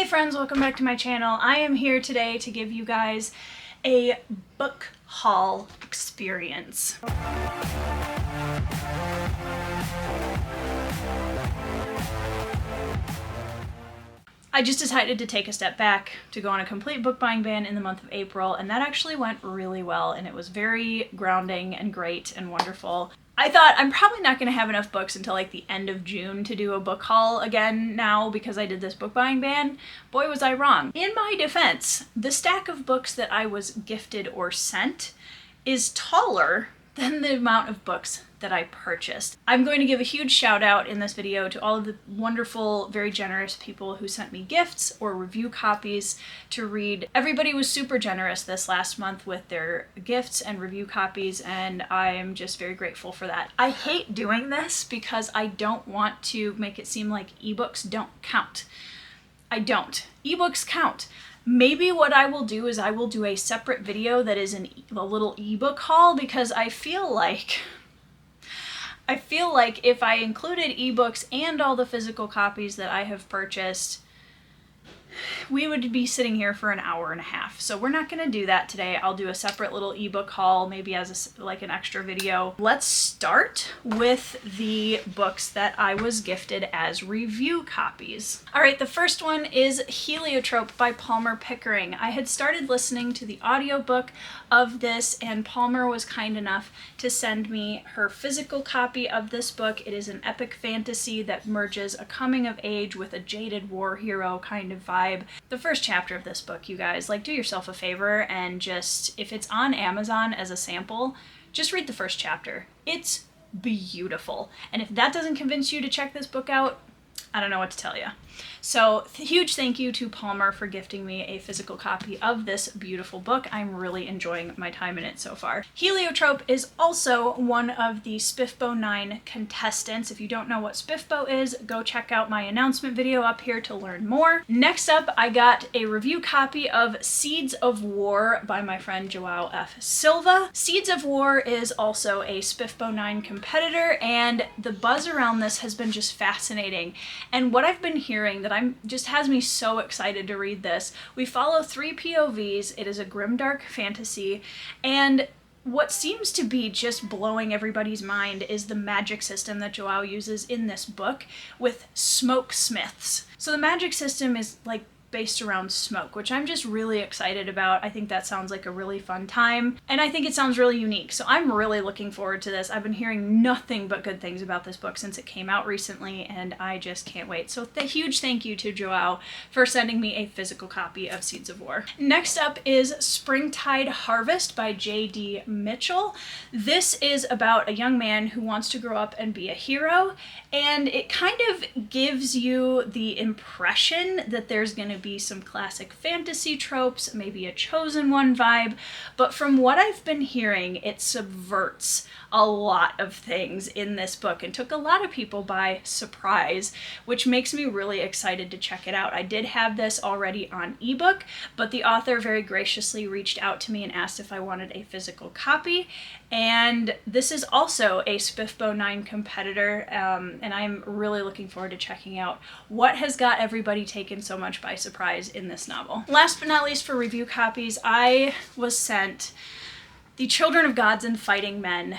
friends, welcome back to my channel. I am here today to give you guys a book haul experience. I just decided to take a step back to go on a complete book buying ban in the month of April, and that actually went really well, and it was very grounding and great and wonderful. I thought I'm probably not going to have enough books until like the end of June to do a book haul again now because I did this book buying ban. Boy, was I wrong. In my defense, the stack of books that I was gifted or sent is taller than the amount of books that I purchased. I'm going to give a huge shout out in this video to all of the wonderful, very generous people who sent me gifts or review copies to read. Everybody was super generous this last month with their gifts and review copies, and I'm just very grateful for that. I hate doing this because I don't want to make it seem like ebooks don't count. I don't. Ebooks count. Maybe what I will do is I will do a separate video that is a little ebook haul, because I feel like if I included ebooks and all the physical copies that I have purchased, we would be sitting here for an hour and a half. So we're not going to do that today. I'll do a separate little ebook haul, maybe as like an extra video. Let's start with the books that I was gifted as review copies. All right, the first one is Heliotrope by Palmer Pickering. I had started listening to the audiobook of this, and Palmer was kind enough to send me her physical copy of this book. It is an epic fantasy that merges a coming of age with a jaded war hero kind of vibe. The first chapter of this book, you guys, like, do yourself a favor and just, if it's on Amazon as a sample, just read the first chapter. It's beautiful. And if that doesn't convince you to check this book out, I don't know what to tell you. So huge thank you to Palmer for gifting me a physical copy of this beautiful book. I'm really enjoying my time in it so far. Heliotrope is also one of the Spiffbo 9 contestants. If you don't know what Spiffbo is, go check out my announcement video up here to learn more. Next up, I got a review copy of Seeds of War by my friend Joao F. Silva. Seeds of War is also a Spiffbo 9 competitor, and the buzz around this has been just fascinating. And what I've been hearing that just has me so excited to read this. We follow 3 POVs. It is a grimdark fantasy, and what seems to be just blowing everybody's mind is the magic system that Joao uses in this book with smoke smiths. So the magic system is like based around smoke, which I'm just really excited about. I think that sounds like a really fun time, and I think it sounds really unique. So I'm really looking forward to this. I've been hearing nothing but good things about this book since it came out recently, and I just can't wait. So a huge thank you to Joao for sending me a physical copy of Seeds of War. Next up is Springtide Harvest by J.D. Mitchell. This is about a young man who wants to grow up and be a hero, and it kind of gives you the impression that there's going to be some classic fantasy tropes, maybe a chosen one vibe, but from what I've been hearing, it subverts a lot of things in this book and took a lot of people by surprise, which makes me really excited to check it out. I did have this already on ebook, but the author very graciously reached out to me and asked if I wanted a physical copy, and this is also a Spiffbo 9 competitor, and I'm really looking forward to checking out what has got everybody taken so much by surprise in this novel. Last but not least, for review copies, I was sent The Children of Gods and Fighting Men,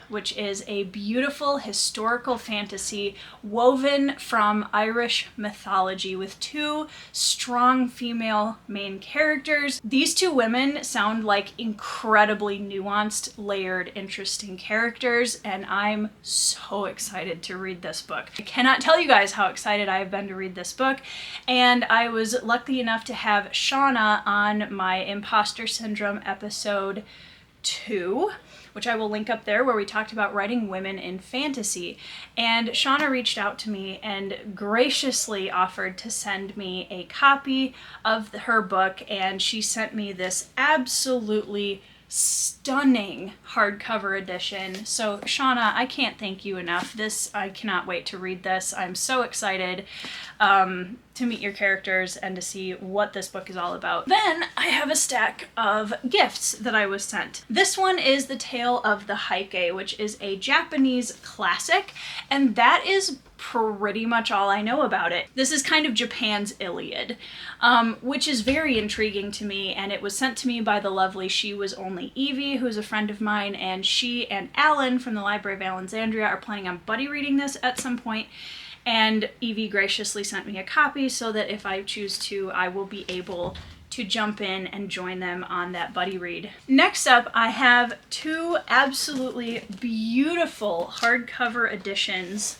which is a beautiful historical fantasy woven from Irish mythology with 2 strong female main characters. These 2 women sound like incredibly nuanced, layered, interesting characters, and I'm so excited to read this book. I cannot tell you guys how excited I have been to read this book, and I was lucky enough to have Shauna on my Imposter Syndrome episode 2, which I will link up there, where we talked about writing women in fantasy. And Shauna reached out to me and graciously offered to send me a copy of her book, and she sent me this absolutely stunning hardcover edition. So Shauna, I can't thank you enough. I cannot wait to read this. I'm so excited to meet your characters and to see what this book is all about. Then I have a stack of gifts that I was sent. This one is The Tale of the Heike, which is a Japanese classic, and that is pretty much all I know about it. This is kind of Japan's Iliad, which is very intriguing to me, and it was sent to me by the lovely She Was Only Evie, who's a friend of mine, and she and Alan from the Library of Alexandria are planning on buddy reading this at some point, and Evie graciously sent me a copy so that if I choose to, I will be able to jump in and join them on that buddy read. Next up, I have two absolutely beautiful hardcover editions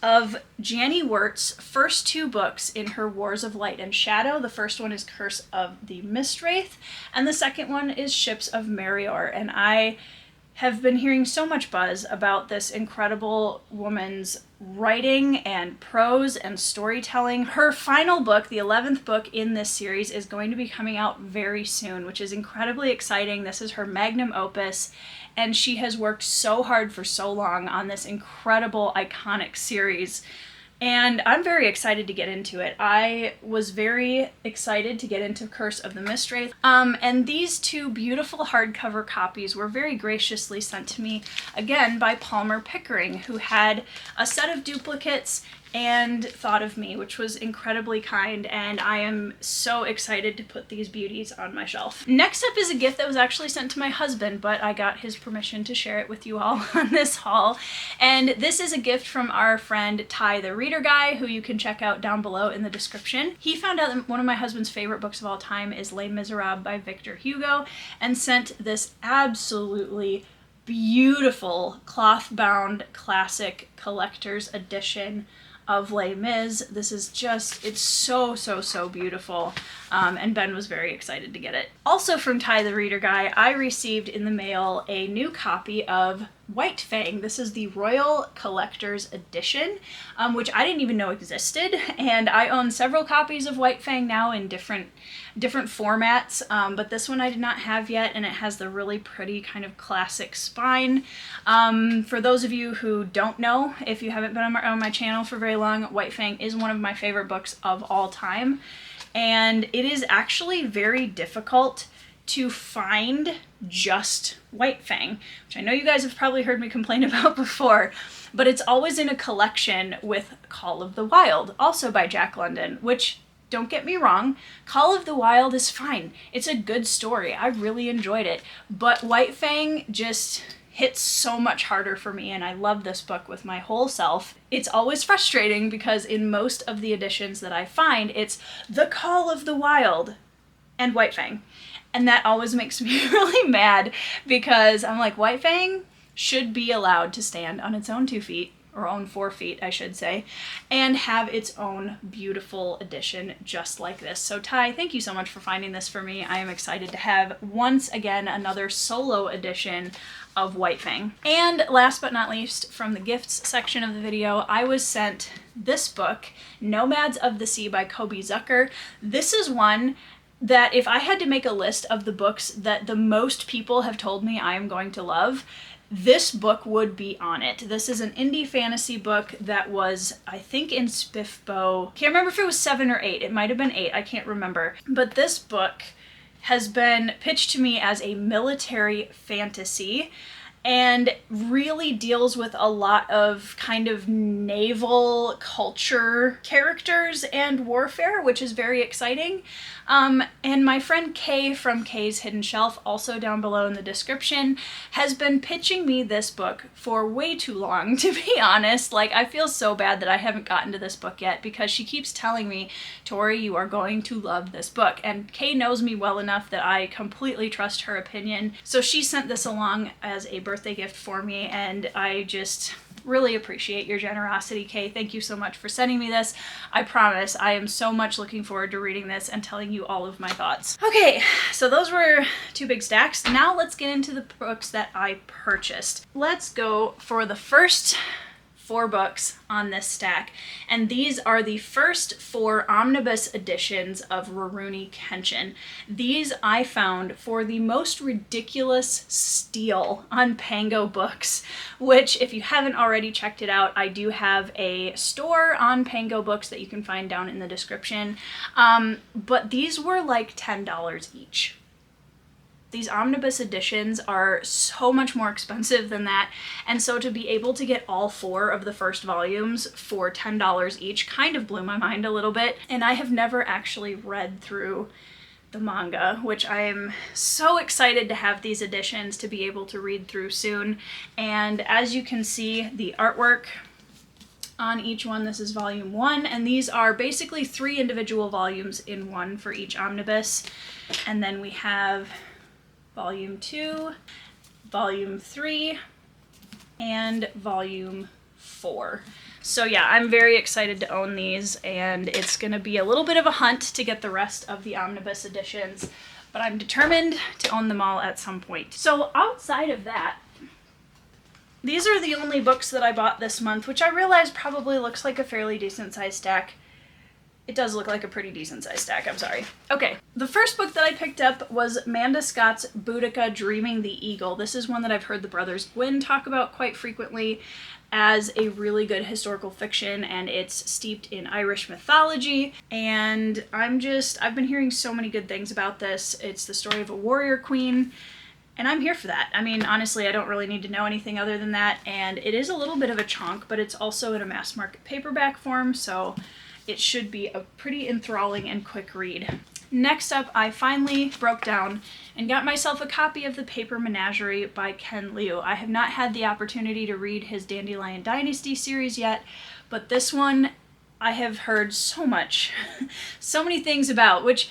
of Janny Wirt's first two books in her Wars of Light and Shadow. The first one is Curse of the Mistwraith, and the second one is Ships of Merior. And I have been hearing so much buzz about this incredible woman's writing and prose and storytelling. Her final book, the 11th book in this series, is going to be coming out very soon, which is incredibly exciting. This is her magnum opus, and she has worked so hard for so long on this incredible, iconic series. And I'm very excited to get into it. I was very excited to get into Curse of the Mistwraith. And these two beautiful hardcover copies were very graciously sent to me, again, by Palmer Pickering, who had a set of duplicates and thought of me, which was incredibly kind, and I am so excited to put these beauties on my shelf. Next up is a gift that was actually sent to my husband, but I got his permission to share it with you all on this haul. And this is a gift from our friend Ty the Reader Guy, who you can check out down below in the description. He found out that one of my husband's favorite books of all time is Les Miserables by Victor Hugo, and sent this absolutely beautiful cloth-bound classic collector's edition of Les Mis. This is just, it's so, so, so beautiful. And Ben was very excited to get it. Also from Ty the Reader Guy, I received in the mail a new copy of White Fang. This is the Royal Collector's Edition, which I didn't even know existed, and I own several copies of White Fang now in different formats, but this one I did not have yet, and it has the really pretty kind of classic spine. For those of you who don't know, if you haven't been on my channel for very long, White Fang is one of my favorite books of all time, and it is actually very difficult to find just White Fang, which I know you guys have probably heard me complain about before, but it's always in a collection with Call of the Wild, also by Jack London, which, don't get me wrong, Call of the Wild is fine. It's a good story. I really enjoyed it, but White Fang just hits so much harder for me, and I love this book with my whole self. It's always frustrating because in most of the editions that I find, it's The Call of the Wild and White Fang. And that always makes me really mad because I'm like, White Fang should be allowed to stand on its own 2 feet, or own 4 feet, I should say, and have its own beautiful edition just like this. So Ty, thank you so much for finding this for me. I am excited to have, once again, another solo edition of White Fang. And last but not least, from the gifts section of the video, I was sent this book, Nomads of the Sea by Kobe Zucker. This is one that if I had to make a list of the books that the most people have told me I am going to love, this book would be on it. This is an indie fantasy book that was, I think, in Spiffbo. Can't remember if it was 7 or 8. It might have been 8. I can't remember. But this book has been pitched to me as a military fantasy and really deals with a lot of kind of naval culture characters and warfare, which is very exciting. And my friend Kay from Kay's Hidden Shelf, also down below in the description, has been pitching me this book for way too long, to be honest. Like, I feel so bad that I haven't gotten to this book yet because she keeps telling me, Tori, you are going to love this book. And Kay knows me well enough that I completely trust her opinion. So she sent this along as a birthday gift for me, and I just really appreciate your generosity, Kay. Thank you so much for sending me this. I promise I am so much looking forward to reading this and telling you all of my thoughts. Okay, so those were 2 big stacks. Now let's get into the books that I purchased. Let's go for the first 4 books on this stack, and these are the first 4 omnibus editions of Rurouni Kenshin. These I found for the most ridiculous steal on Pango Books, which, if you haven't already checked it out, I do have a store on Pango Books that you can find down in the description, but these were like $10 each. These omnibus editions are so much more expensive than that, and so to be able to get all 4 of the first volumes for $10 each kind of blew my mind a little bit. And I have never actually read through the manga, which I am so excited to have these editions to be able to read through soon. And as you can see, the artwork on each one, this is volume 1, and these are basically 3 individual volumes in one for each omnibus. And then we have volume 2, volume 3, and volume 4. So yeah, I'm very excited to own these, and it's gonna be a little bit of a hunt to get the rest of the omnibus editions, but I'm determined to own them all at some point. So outside of that, these are the only books that I bought this month, which I realize probably looks like a fairly decent sized stack. It does look like a pretty decent sized stack, I'm sorry. Okay, the first book that I picked up was Amanda Scott's Boudica Dreaming the Eagle. This is one that I've heard the brothers Gwyn talk about quite frequently as a really good historical fiction, and it's steeped in Irish mythology, and I've been hearing so many good things about this. It's the story of a warrior queen, and I'm here for that. I mean, honestly, I don't really need to know anything other than that, and it is a little bit of a chunk, but it's also in a mass market paperback form, so it should be a pretty enthralling and quick read. Next up, I finally broke down and got myself a copy of The Paper Menagerie by Ken Liu. I have not had the opportunity to read his Dandelion Dynasty series yet, but this one I have heard so much, so many things about, which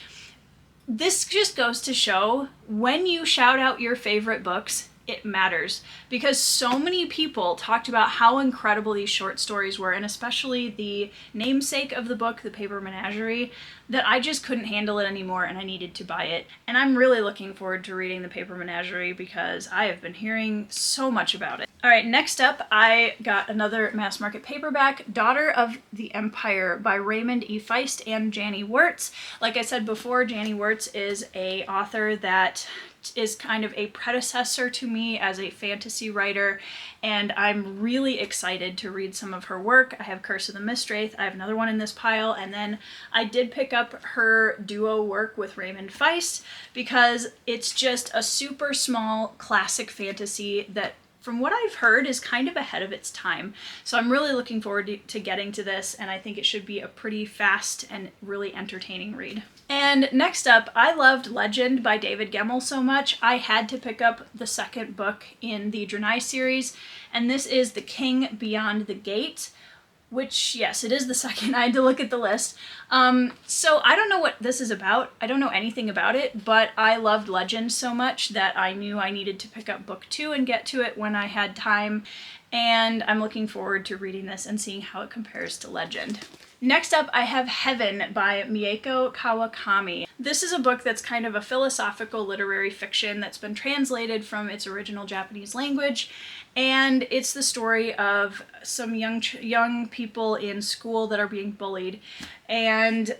this just goes to show when you shout out your favorite books, it matters, because so many people talked about how incredible these short stories were, and especially the namesake of the book, The Paper Menagerie, that I just couldn't handle it anymore and I needed to buy it. And I'm really looking forward to reading The Paper Menagerie because I have been hearing so much about it. All right, next up, I got another mass market paperback, Daughter of the Empire by Raymond E. Feist and Janny Wurts. Like I said before, Janny Wurts is an author that is kind of a predecessor to me as a fantasy writer, and I'm really excited to read some of her work. I have Curse of the Mistwraith, I have another one in this pile, and then I did pick up her duo work with Raymond Feist because it's just a super small classic fantasy that, from what I've heard, is kind of ahead of its time. So I'm really looking forward to getting to this, and I think it should be a pretty fast and really entertaining read. And next up, I loved Legend by David Gemmell so much, I had to pick up the second book in the Drenai series, and this is The King Beyond the Gate, which, yes, it is the second. I had to look at the list. So I don't know what this is about. I don't know anything about it, but I loved Legend so much that I knew I needed to pick up book 2 and get to it when I had time, and I'm looking forward to reading this and seeing how it compares to Legend. Next up, I have Heaven by Mieko Kawakami. This is a book that's kind of a philosophical literary fiction that's been translated from its original Japanese language, and it's the story of some young people in school that are being bullied. And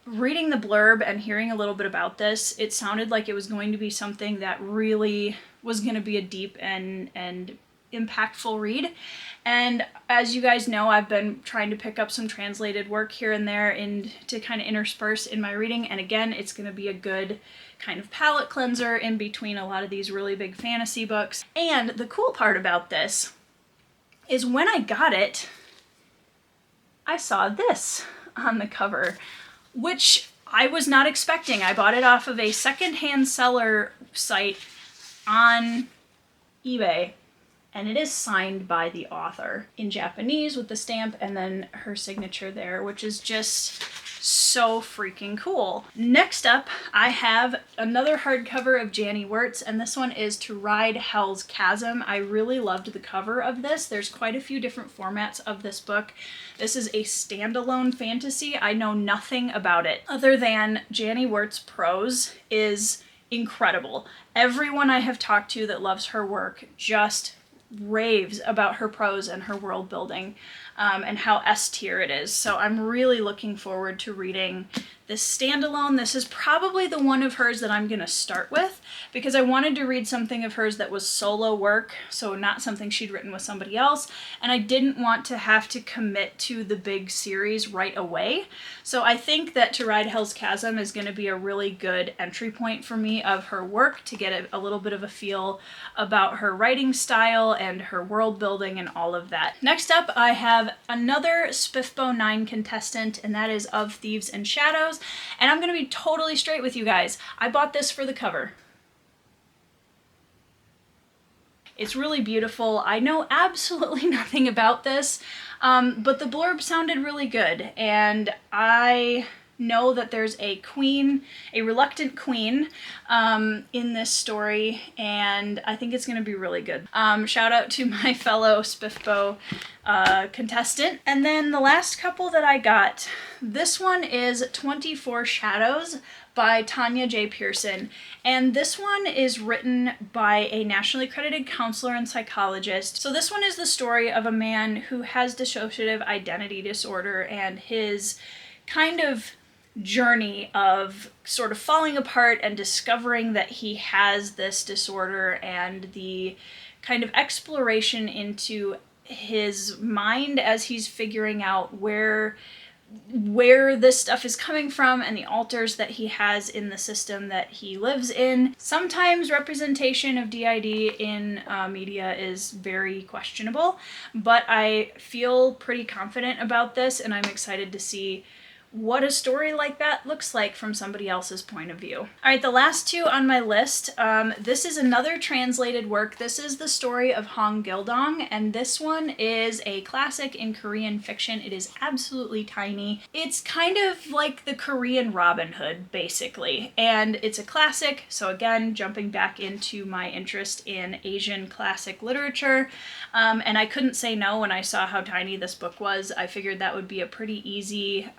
reading the blurb and hearing a little bit about this, it sounded like it was going to be something that really was going to be a deep and impactful read. And as you guys know, I've been trying to pick up some translated work here and there to kind of intersperse in my reading, and again, it's going to be a good kind of palate cleanser in between a lot of these really big fantasy books. And the cool part about this is when I got it, I saw this on the cover, which I was not expecting. I bought it off of a secondhand seller site on eBay, and it is signed by the author in Japanese with the stamp and then her signature there, which is just so freaking cool. Next up, I have another hardcover of Janny Wurts, and this one is To Ride Hell's Chasm. I really loved the cover of this. There's quite a few different formats of this book. This is a standalone fantasy. I know nothing about it other than Janny Wurts' prose is incredible. Everyone I have talked to that loves her work just raves about her prose and her world building. and how S tier it is. So I'm really looking forward to reading this standalone. This is probably the one of hers that I'm gonna start with because I wanted to read something of hers that was solo work, so not something she'd written with somebody else, and I didn't want to have to commit to the big series right away. So I think that To Ride Hell's Chasm is gonna be a really good entry point for me of her work to get a little bit of a feel about her writing style and her world building and all of that. Next up, I have another Spiffbo 9 contestant, and that is Of Thieves and Shadows. And I'm gonna be totally straight with you guys. I bought this for the cover. It's really beautiful. I know absolutely nothing about this, but the blurb sounded really good, and I know that there's a queen, a reluctant queen, in this story, and I think it's gonna be really good. Shout out to my fellow Spiffbo contestant. And then the last couple that I got, this one is 24 Shadows by Tanya J. Pearson. And this one is written by a nationally accredited counselor and psychologist. So this one is the story of a man who has dissociative identity disorder and his kind of journey of sort of falling apart and discovering that he has this disorder, and the kind of exploration into his mind as he's figuring out where this stuff is coming from and the alters that he has in the system that he lives in. Sometimes representation of DID in media is very questionable, but I feel pretty confident about this, and I'm excited to see what a story like that looks like from somebody else's point of view. All right, the last two on my list, this is another translated work. This is the story of Hong Gildong, and this one is a classic in Korean fiction. It is absolutely tiny. It's kind of like the Korean Robin Hood, basically, and it's a classic, so again, jumping back into my interest in Asian classic literature, and I couldn't say no when I saw how tiny this book was. I figured that would be a pretty easy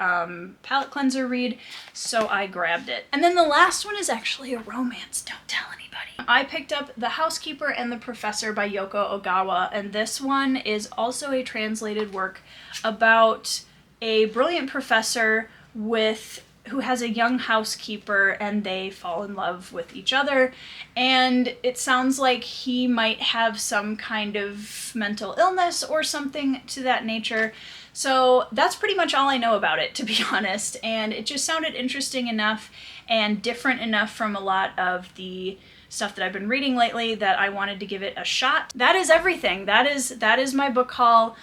palette cleanser read, so I grabbed it. And then the last one is actually a romance, don't tell anybody. I picked up The Housekeeper and the Professor by Yoko Ogawa, and this one is also a translated work about a brilliant professor who has a young housekeeper, and they fall in love with each other, and it sounds like he might have some kind of mental illness or something to that nature. So that's pretty much all I know about it, to be honest, and it just sounded interesting enough and different enough from a lot of the stuff that I've been reading lately that I wanted to give it a shot. That is everything. That is my book haul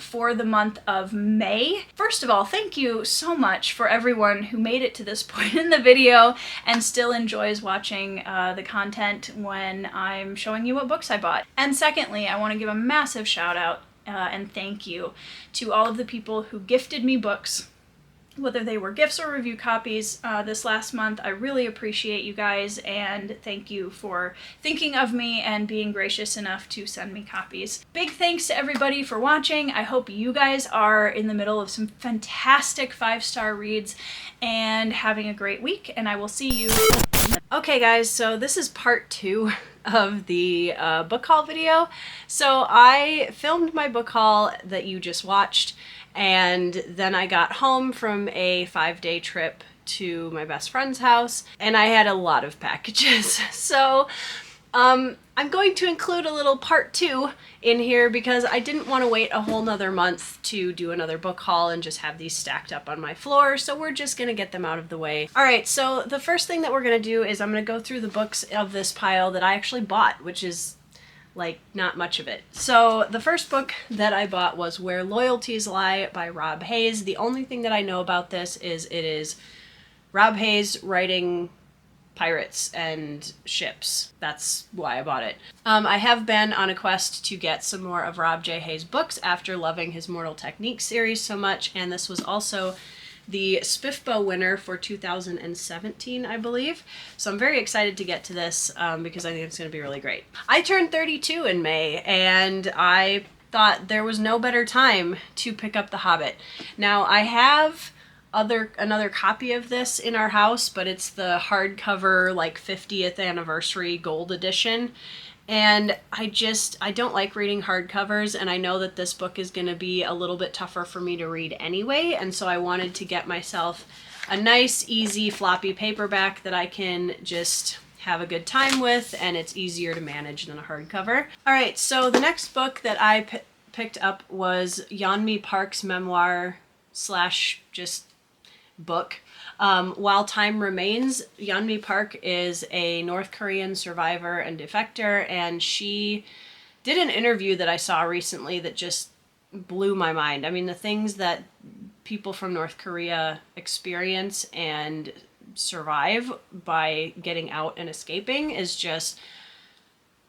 for the month of May. First of all, thank you so much for everyone who made it to this point in the video and still enjoys watching the content when I'm showing you what books I bought. And secondly, I want to give a massive shout out and thank you to all of the people who gifted me books, whether they were gifts or review copies this last month. I really appreciate you guys, and thank you for thinking of me and being gracious enough to send me copies. Big thanks to everybody for watching. I hope you guys are in the middle of some fantastic 5-star reads and having a great week, and I will see you. Okay guys, so this is part 2 of the book haul video. So I filmed my book haul that you just watched, and then I got home from a 5-day trip to my best friend's house, and I had a lot of packages. So I'm going to include a little part 2 in here because I didn't want to wait a whole nother month to do another book haul and just have these stacked up on my floor, so we're just gonna get them out of the way. Alright, so the first thing that we're gonna do is I'm gonna go through the books of this pile that I actually bought, which is like not much of it. So the first book that I bought was Where Loyalties Lie by Rob Hayes. The only thing that I know about this is it is Rob Hayes writing pirates and ships. That's why I bought it. I have been on a quest to get some more of Rob J. Hayes' books after loving his Mortal Techniques series so much, and this was also the Spiffbo winner for 2017, I believe. So I'm very excited to get to this because I think it's going to be really great. I turned 32 in May, and I thought there was no better time to pick up The Hobbit. Now, I have another copy of this in our house, but it's the hardcover like 50th anniversary gold edition, And I don't like reading hardcovers, and I know that this book is going to be a little bit tougher for me to read anyway, and so I wanted to get myself a nice, easy, floppy paperback that I can just have a good time with, and it's easier to manage than a hardcover. All right, so the next book that I picked up was Yeonmi Park's memoir / just book. While Time Remains. Yeonmi Park is a North Korean survivor and defector, and she did an interview that I saw recently that just blew my mind. I mean, the things that people from North Korea experience and survive by getting out and escaping is just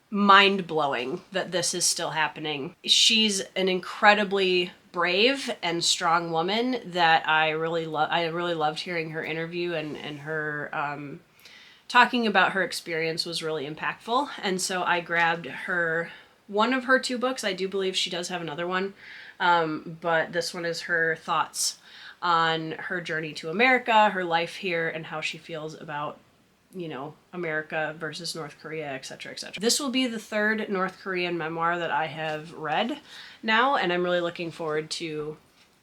mind-blowing that this is still happening. She's an incredibly brave and strong woman that I really loved hearing her interview, and her talking about her experience was really impactful. And so I grabbed one of her 2 books. I do believe she does have another one, but this one is her thoughts on her journey to America, her life here, and how she feels about, you know, America versus North Korea, etc., etc. This will be the 3rd North Korean memoir that I have read now, and I'm really looking forward to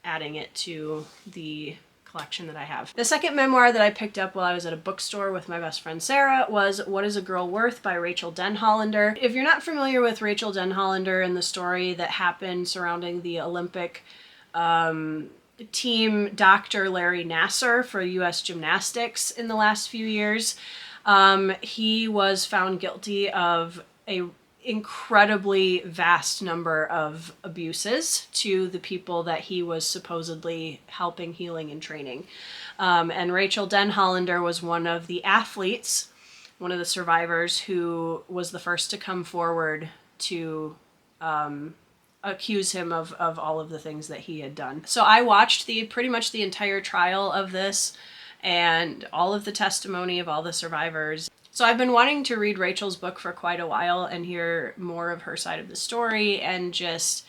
adding it to the collection that I have. The second memoir that I picked up while I was at a bookstore with my best friend Sarah was What is a Girl Worth by Rachel Denhollander. If you're not familiar with Rachel Denhollander and the story that happened surrounding the Olympic team Dr. Larry Nassar for U.S. gymnastics in the last few years, he was found guilty of a incredibly vast number of abuses to the people that he was supposedly helping, healing, and training. And Rachel Denhollander was one of the athletes, one of the survivors, who was the first to come forward to accuse him of all of the things that he had done. So I watched pretty much the entire trial of this and all of the testimony of all the survivors. So I've been wanting to read Rachel's book for quite a while and hear more of her side of the story and just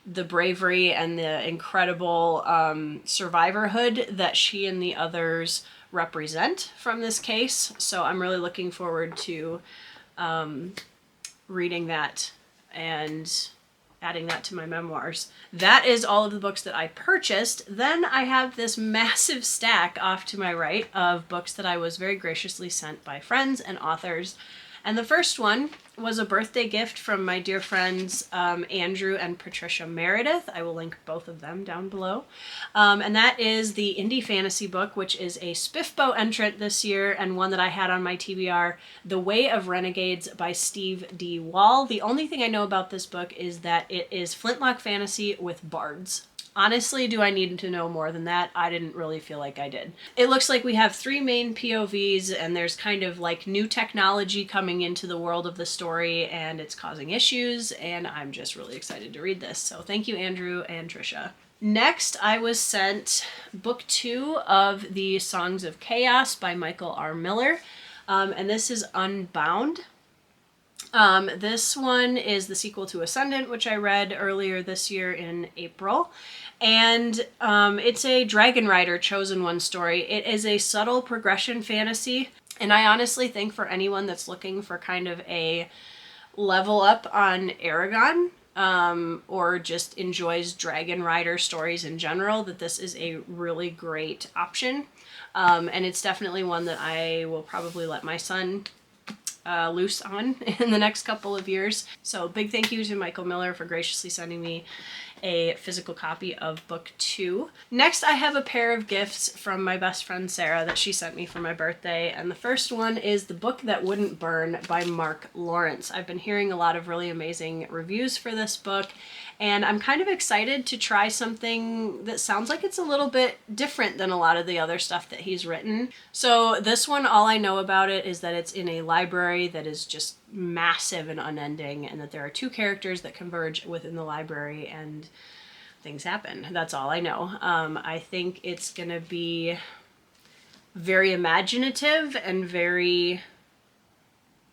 the bravery and the incredible survivorhood that she and the others represent from this case. So I'm really looking forward to reading that and adding that to my memoirs. That is all of the books that I purchased. Then I have this massive stack off to my right of books that I was very graciously sent by friends and authors. And the first one was a birthday gift from my dear friends Andrew and Patricia Meredith. I will link both of them down below. And that is the indie fantasy book, which is a Spiffbo entrant this year and one that I had on my TBR, The Way of Renegades by Steve D. Wall. The only thing I know about this book is that it is Flintlock fantasy with bards. Honestly, do I need to know more than that? I didn't really feel like I did. It looks like we have 3 main POVs, and there's kind of like new technology coming into the world of the story, and it's causing issues, and I'm just really excited to read this. So thank you, Andrew and Trisha. Next, I was sent book 2 of the Songs of Chaos by Michael R. Miller, and this is Unbound. This one is the sequel to Ascendant, which I read earlier this year in April. And it's a Dragon Rider Chosen One story. It is a subtle progression fantasy. And I honestly think for anyone that's looking for kind of a level up on Aragon, or just enjoys Dragon Rider stories in general, that this is a really great option. And it's definitely one that I will probably let my son loose on in the next couple of years. So big thank you to Michael Miller for graciously sending me a physical copy of book 2. Next, I have a pair of gifts from my best friend Sarah that she sent me for my birthday, and the first one is The Book That Wouldn't Burn by Mark Lawrence. I've been hearing a lot of really amazing reviews for this book, and I'm kind of excited to try something that sounds like it's a little bit different than a lot of the other stuff that he's written. So this one, all I know about it is that it's in a library that is just massive and unending, and that there are 2 characters that converge within the library and things happen. That's all I know. I think it's gonna be very imaginative and very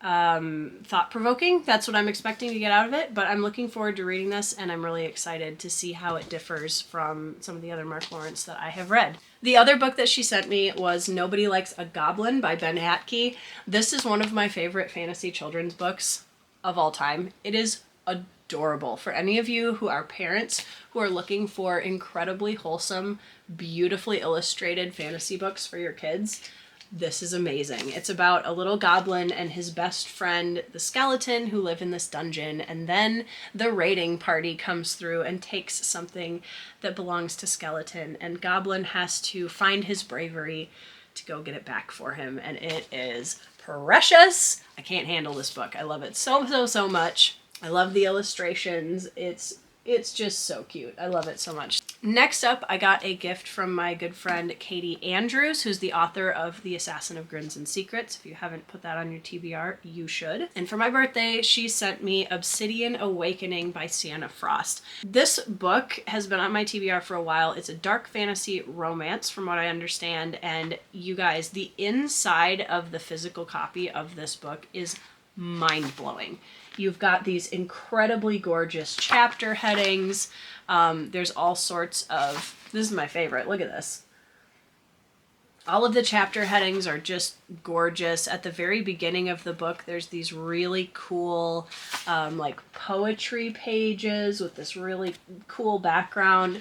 thought-provoking. That's what I'm expecting to get out of it, but I'm looking forward to reading this, and I'm really excited to see how it differs from some of the other Mark Lawrence that I have read. The other book that she sent me was Nobody Likes a Goblin by Ben Hatke. This is one of my favorite fantasy children's books of all time. It is adorable. For any of you who are parents who are looking for incredibly wholesome, beautifully illustrated fantasy books for your kids, this is amazing. It's about a little goblin and his best friend, the skeleton, who live in this dungeon, and then the raiding party comes through and takes something that belongs to skeleton, and goblin has to find his bravery to go get it back for him, and it is precious. I can't handle this book. I love it so much. I love the illustrations. It's just so cute. I love it so much. Next up, I got a gift from my good friend Katie Andrews, who's the author of The Assassin of Grins and Secrets. If you haven't put that on your TBR, you should. And for my birthday, she sent me Obsidian Awakening by Sienna Frost. This book has been on my TBR for a while. It's a dark fantasy romance, from what I understand. And you guys, the inside of the physical copy of this book is mind-blowing. You've got these incredibly gorgeous chapter headings. There's all sorts of... This is my favorite. Look at this. All of the chapter headings are just gorgeous. At the very beginning of the book, there's these really cool like poetry pages with this really cool background.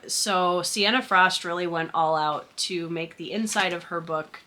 So Sienna Frost really went all out to make the inside of her book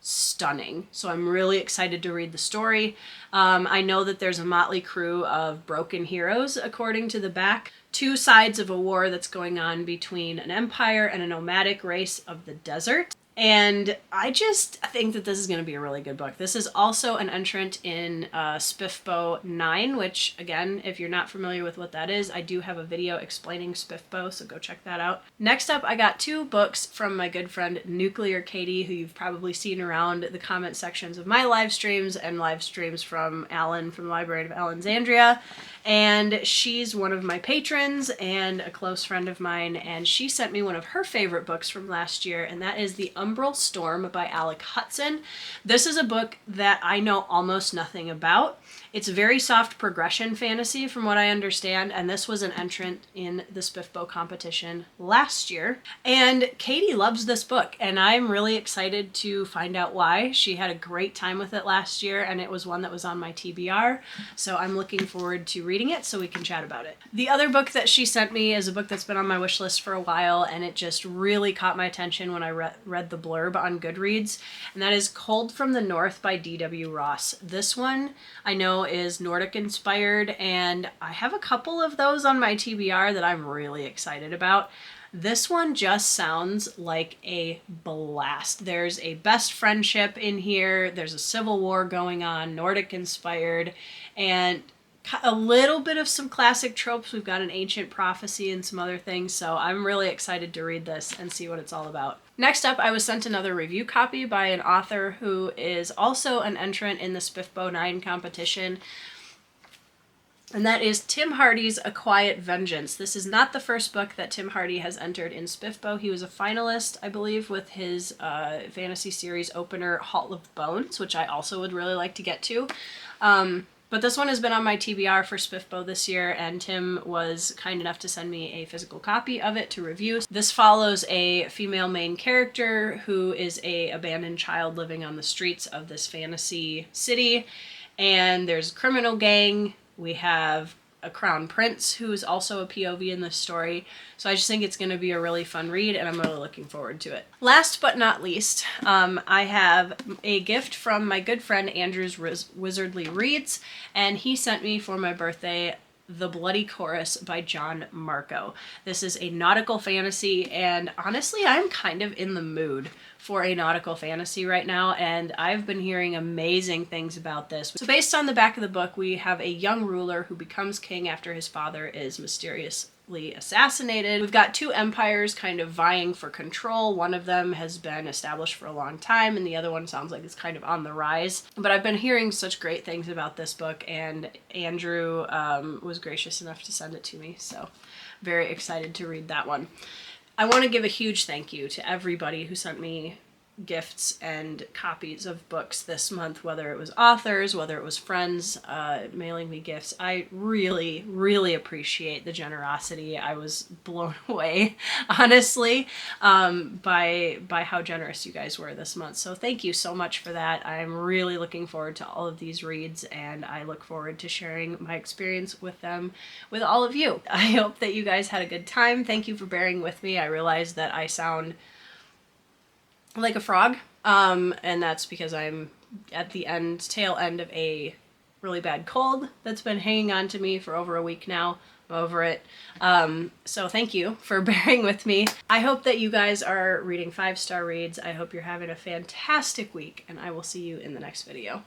stunning. So I'm really excited to read the story. I know that there's a motley crew of broken heroes, according to the back. Two sides of a war that's going on between an empire and a nomadic race of the desert. And I just think that this is going to be a really good book. This is also an entrant in Spiffbo 9, which, again, if you're not familiar with what that is, I do have a video explaining Spiffbo, so go check that out. Next up, I got two books from my good friend Nuclear Katie, who you've probably seen around the comment sections of my live streams and live streams from Alan from the Library of Alexandria. And she's one of my patrons and a close friend of mine, and she sent me one of her favorite books from last year, and that is The Umbral Storm by Alec Hudson. This is a book that I know almost nothing about. It's very soft progression fantasy from what I understand, and this was an entrant in the Spiffbo competition last year. And Katie loves this book, and I'm really excited to find out why. She had a great time with it last year, and it was one that was on my TBR, so I'm looking forward to reading it so we can chat about it. The other book that she sent me is a book that's been on my wish list for a while, and it just really caught my attention when I read the blurb on Goodreads, and that is Cold from the North by D.W. Ross. This one I know is Nordic inspired, and I have a couple of those on my TBR that I'm really excited about. This one just sounds like a blast. There's a best friendship in here, there's a civil war going on, Nordic inspired, and a little bit of some classic tropes. We've got an ancient prophecy and some other things, so I'm really excited to read this and see what it's all about. Next up, I was sent another review copy by an author who is also an entrant in the Spiffbo 9 competition, and that is Tim Hardy's A Quiet Vengeance. This is not the first book that Tim Hardy has entered in Spiffbo. He was a finalist, I believe, with his fantasy series opener, Hall of Bones, which I also would really like to get to. But this one has been on my TBR for Spiffbo this year, and Tim was kind enough to send me a physical copy of it to review. This follows a female main character who is a abandoned child living on the streets of this fantasy city, and there's a criminal gang. We have a crown prince who is also a POV in this story. So I just think it's going to be a really fun read, and I'm really looking forward to it. Last but not least, I have a gift from my good friend Andrew's Wizardly Reads, and he sent me for my birthday The Bloody Chorus by John Marco. This is a nautical fantasy, and honestly, I'm kind of in the mood for a nautical fantasy right now, and I've been hearing amazing things about this. So based on the back of the book, we have a young ruler who becomes king after his father is mysteriously assassinated. We've got two empires kind of vying for control. One of them has been established for a long time, and the other one sounds like it's kind of on the rise. But I've been hearing such great things about this book, and Andrew was gracious enough to send it to me, so very excited to read that one. I want to give a huge thank you to everybody who sent me gifts and copies of books this month, whether it was authors, whether it was friends mailing me gifts. I really, really appreciate the generosity. I was blown away, honestly, by how generous you guys were this month. So thank you so much for that. I'm really looking forward to all of these reads, and I look forward to sharing my experience with them with all of you. I hope that you guys had a good time. Thank you for bearing with me. I realize that I sound like a frog, and that's because I'm at the tail end of a really bad cold that's been hanging on to me for over a week now. I'm over it. So thank you for bearing with me. I hope that you guys are reading 5-star reads. I hope you're having a fantastic week, and I will see you in the next video.